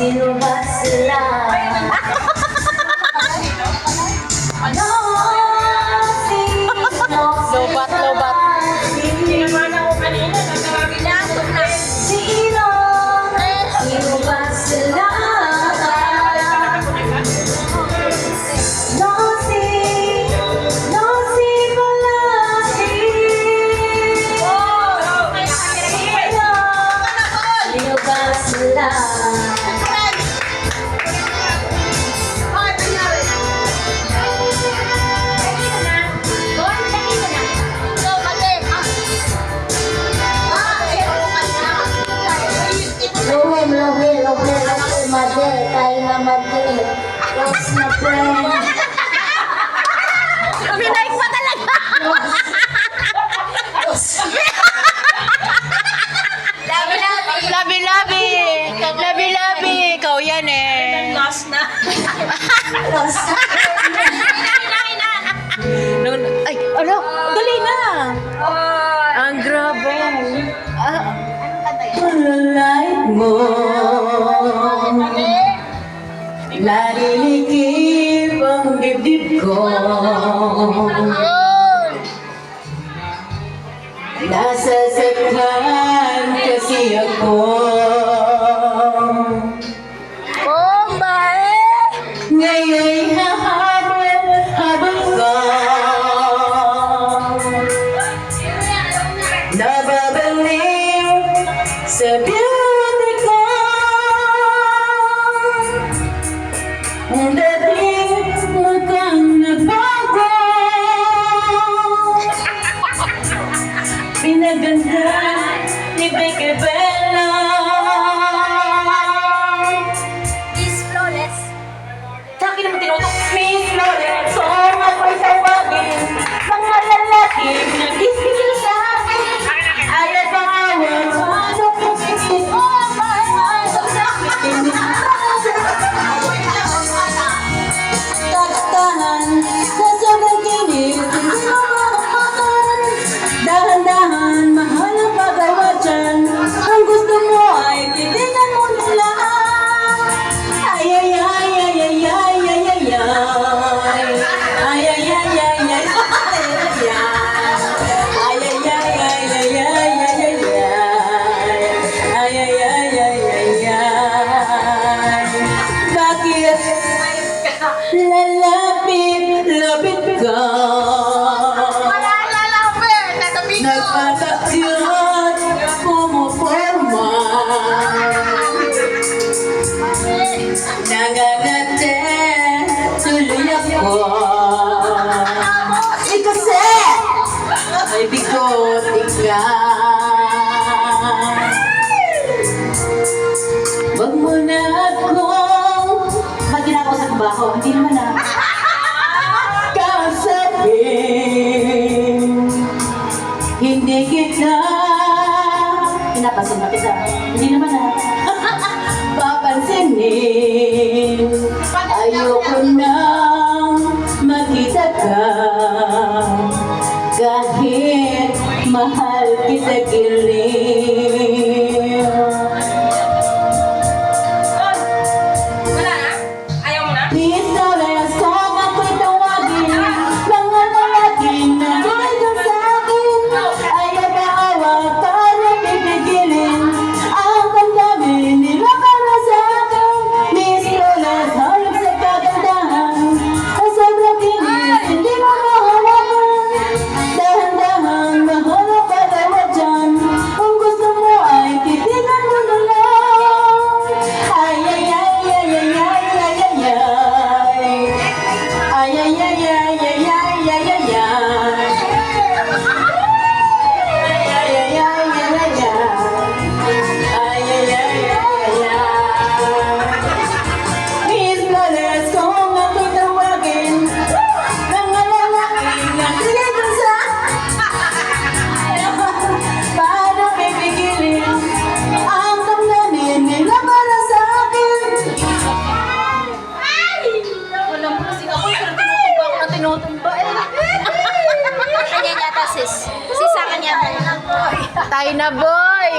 Sino ba sila? Lobat, lobat. Sino? Sino ba sila? Nosy Palasi. Sino ba sila? Lohe, made, tayo na made. Lost na friend. Binay pa talaga. Labi-labi. Labi-labi. Ikaw yan eh. Lost na. Lost na Ay, ano? Dali na. Ang grabe. Light mo narinikip ang dibdib ko. Nasasaktan kasi ako. Bomba Ngayon'y habang ko nababaliw sa beauty ko. Ang dating mukhang nagbago, pinaganda ni Becky Bella. Is flawless. Sa akin naman tinutok, Miss Florence, so ako'y tawagin mga lalaki na gising sa akin. Aya't pangawag, paano kung sisip ko taktahan sa sobrang kinis, hindi mo mahapakan. Dahan-dahan, mahal ang pagawa dyan. Ang gusto mo ay titignan mo nila. Ay, ay, ay, ay, ay, ay, ay, ay, ay. Ay, ay, ay, ay, ay, ay, ay. Ay, ay, ay, ay, ay, ay, ay, ay, ay. Ay, ay, ay, ay, ay, ay. Bakit lalapit ka? Nagpatakyat, pumuporma. Nangangate, tuloy ako. Kasi ay bigote ka. Wag mo na akong mag-ginagawa sa trabaho. Hindi naman na. Kausapin, hindi kita pinapansin ba kita? Hindi naman na. Papansinin, ayoko nang makita ka. Kahit mahal kita giling. Wala na? Ayaw mo na? Please don't ask kung ako'y tawagin. Mga lalaki na dito sa akin. Ayaw na awag para pipigilin. Ang damdamin nila para sa akin. Miss Lolas, hayop sa kagandahan. Ang sobrang kinis, hindi mo mahawakan. Dahan-dahan, mahal ang pagawa dyan. Kung gusto mo ay titigan mo na lang. Ay, ay, ay, ay, ay, ay, ay, ay, ay. Ay, ay, ay, ay, ay, ay, ay, ay, ay. Ay, ay, ay, ay, ay, ay, ay, ay, ay. Ay, ay, ay, ay, ay, ay, ay, ay, ay. Miss Flores, kung ako'y tawagin, mga lalaki na dito sa paano pipigilin ang damdamin nila para sa akin. Wala mo kasi ako. Tinutumba ako na tinutumba eh. Kanya yata sis. Sis sa kanya. Tayo na, boy.